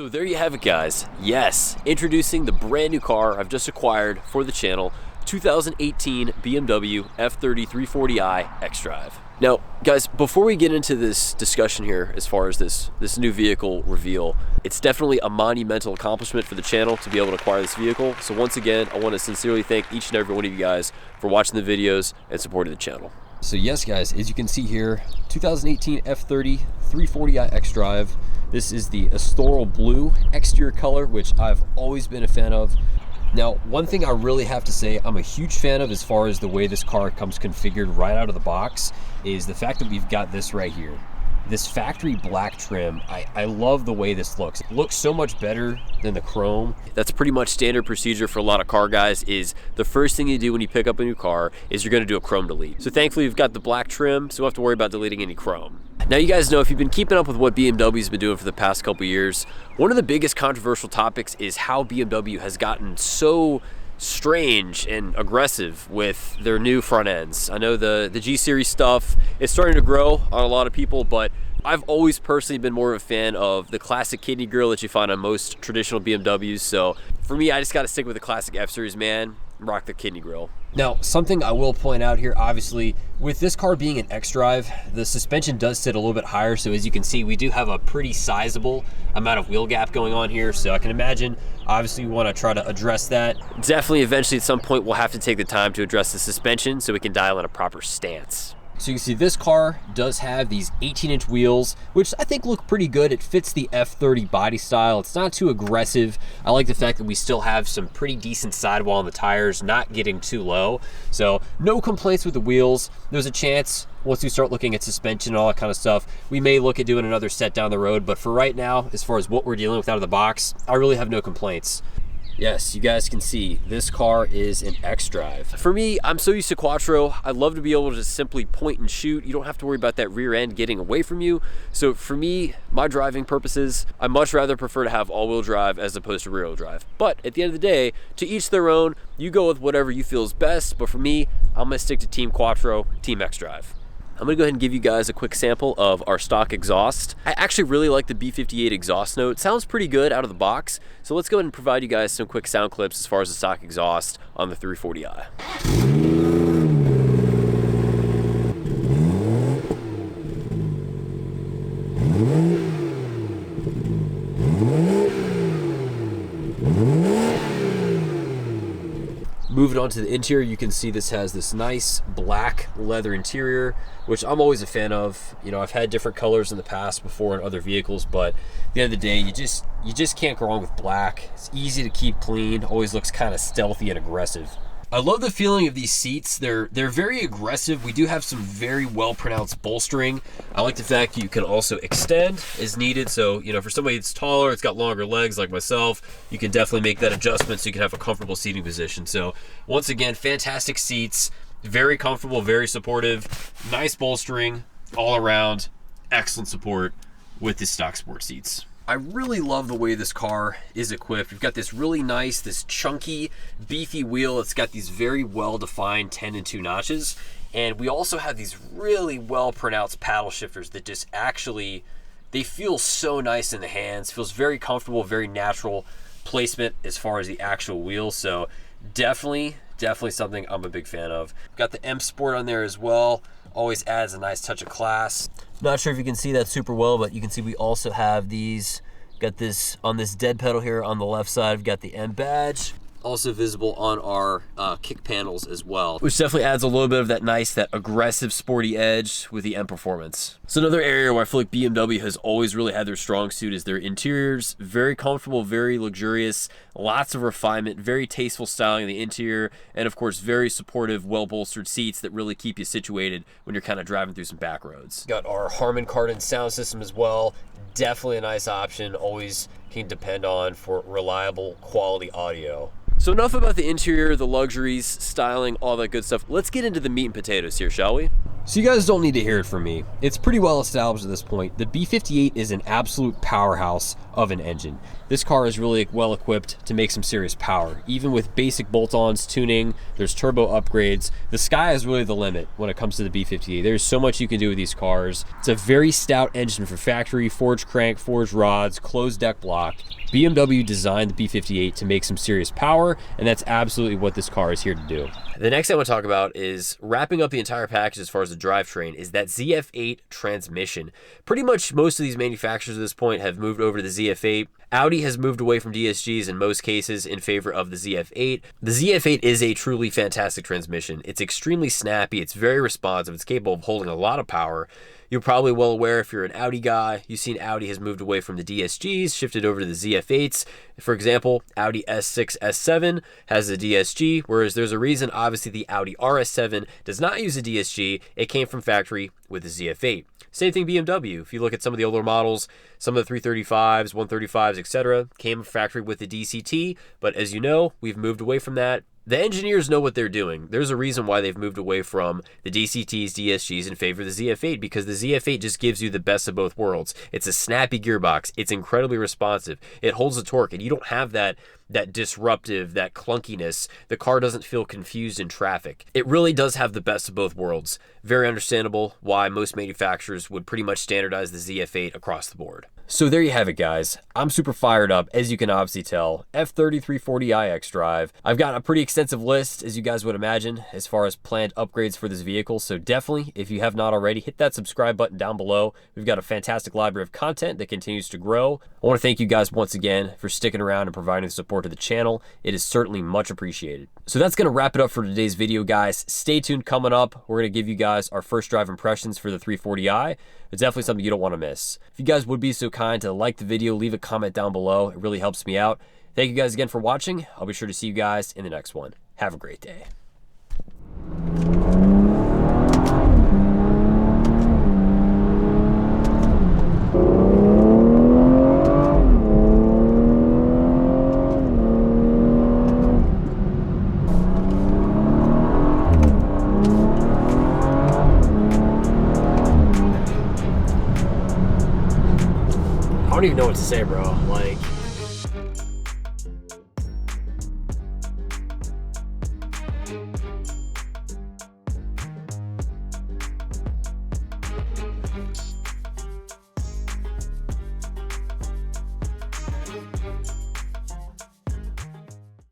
So there you have it, guys. Yes, introducing the brand new car I've just acquired for the channel, 2018 BMW F30 340i xDrive. Now, guys, before we get into this discussion here as far as this new vehicle reveal, it's definitely a monumental accomplishment for the channel to be able to acquire this vehicle. So once again, I want to sincerely thank each and every one of you guys for watching the videos and supporting the channel. So yes, guys, as you can see here, 2018 F30 340i xDrive. This is the Estoril Blue exterior color, which I've always been a fan of. Now, one thing I really have to say I'm a huge fan of as far as the way this car comes configured right out of the box is the fact that we've got this right here. This factory black trim, I love the way this looks. It looks so much better than the chrome. That's pretty much standard procedure for a lot of car guys is the first thing you do when you pick up a new car is you're gonna do a chrome delete. So thankfully we've got the black trim, so we don't have to worry about deleting any chrome. Now you guys know if you've been keeping up with what BMW's been doing for the past couple years, one of the biggest controversial topics is how BMW has gotten so strange and aggressive with their new front ends. I know the G Series stuff is starting to grow on a lot of people, but I've always personally been more of a fan of the classic kidney grille that you find on most traditional BMWs. So for me, I just got to stick with the classic F-Series, man. Rock the kidney grille. Now, something I will point out here, obviously, with this car being an xDrive, the suspension does sit a little bit higher. So as you can see, we do have a pretty sizable amount of wheel gap going on here. So I can imagine, obviously, we want to try to address that. Definitely, eventually, at some point, we'll have to take the time to address the suspension so we can dial in a proper stance. So you can see this car does have these 18-inch wheels, which I think look pretty good. It fits the F30 body style. It's not too aggressive. I like the fact that we still have some pretty decent sidewall on the tires, not getting too low. So no complaints with the wheels. There's a chance once we start looking at suspension and all that kind of stuff, we may look at doing another set down the road. But for right now, as far as what we're dealing with out of the box, I really have no complaints. Yes, you guys can see this car is an xDrive. For me, I'm so used to Quattro. I love to be able to just simply point and shoot. You don't have to worry about that rear end getting away from you. So for me, my driving purposes, I much rather prefer to have all-wheel drive as opposed to rear-wheel drive. But at the end of the day, to each their own, you go with whatever you feel is best. But for me, I'm gonna stick to Team Quattro, Team xDrive. I'm gonna go ahead and give you guys a quick sample of our stock exhaust. I actually really like the B58 exhaust note. It sounds pretty good out of the box. So let's go ahead and provide you guys some quick sound clips as far as the stock exhaust on the 340i. Moving on to the interior, you can see this has this nice black leather interior, which I'm always a fan of. You know, I've had different colors in the past before in other vehicles, but at the end of the day, you just can't go wrong with black. It's easy to keep clean, always looks kind of stealthy and aggressive. I love the feeling of these seats. They're very aggressive. We do have some very well-pronounced bolstering. I like the fact you can also extend as needed. So, you know, for somebody that's taller, it's got longer legs like myself, you can definitely make that adjustment so you can have a comfortable seating position. So once again, fantastic seats, very comfortable, very supportive, nice bolstering all around, excellent support with the stock sport seats. I really love the way this car is equipped. We've got this really nice, this chunky, beefy wheel. It's got these very well-defined 10 and 2 notches. And we also have these really well-pronounced paddle shifters that just actually, they feel so nice in the hands. Feels very comfortable, very natural placement as far as the actual wheel. So definitely something I'm a big fan of. Got the M Sport on there as well. Always adds a nice touch of class. Not sure if you can see that super well, but you can see we also have these, got this on this dead pedal here on the left side, we've got the M badge. Also visible on our kick panels as well, which definitely adds a little bit of that nice, that aggressive sporty edge with the M Performance. So another area where I feel like BMW has always really had their strong suit is their interiors. Very comfortable, very luxurious, lots of refinement, very tasteful styling in the interior, and of course very supportive, well-bolstered seats that really keep you situated when you're kind of driving through some back roads. Got our Harman Kardon sound system as well. Definitely a nice option, always can depend on for reliable quality audio. So enough about the interior, the luxuries, styling, all that good stuff. Let's get into the meat and potatoes here, shall we? So you guys don't need to hear it from me. It's pretty well established at this point. The B58 is an absolute powerhouse of an engine. This car is really well equipped to make some serious power. Even with basic bolt-ons, tuning, there's turbo upgrades. The sky is really the limit when it comes to the B58. There's so much you can do with these cars. It's a very stout engine for factory, forged crank, forged rods, closed deck block. BMW designed the B58 to make some serious power, and that's absolutely what this car is here to do. The next thing I want to talk about is wrapping up the entire package as far as the drivetrain is that ZF8 transmission. Pretty much most of these manufacturers at this point have moved over to the ZF8. Audi has moved away from DSGs in most cases in favor of the ZF8. The ZF8 is a truly fantastic transmission. It's extremely snappy, it's very responsive, it's capable of holding a lot of power. You're probably well aware if you're an Audi guy, you've seen Audi has moved away from the DSGs, shifted over to the ZF8s. For example, Audi S6, S7 has a DSG, whereas there's a reason obviously the Audi RS7 does not use a DSG. It came from factory with the ZF8. Same thing BMW. If you look at some of the older models, some of the 335s, 135s, etc., came from factory with the DCT, but as you know, we've moved away from that. The engineers know what they're doing. There's a reason why they've moved away from the DCTs, DSGs in favor of the ZF8, because the ZF8 just gives you the best of both worlds. It's a snappy gearbox. It's incredibly responsive. It holds the torque, and you don't have that disruptive, that clunkiness. The car doesn't feel confused in traffic. It really does have the best of both worlds. Very understandable why most manufacturers would pretty much standardize the ZF8 across the board. So there you have it, guys. I'm super fired up, as you can obviously tell. F3340i xDrive. I've got a pretty extensive list, as you guys would imagine, as far as planned upgrades for this vehicle. So definitely, if you have not already, hit that subscribe button down below. We've got a fantastic library of content that continues to grow. I want to thank you guys once again for sticking around and providing support to the channel. It is certainly much appreciated. So that's going to wrap it up for today's video, guys. Stay tuned. Coming up, we're going to give you guys our first drive impressions for the 340i. It's definitely something you don't want to miss. If you guys would be so kind to like the video, leave a comment down below. It really helps me out. Thank you guys again for watching. I'll be sure to see you guys in the next one. Have a great day. I don't even know what to say, bro. Like,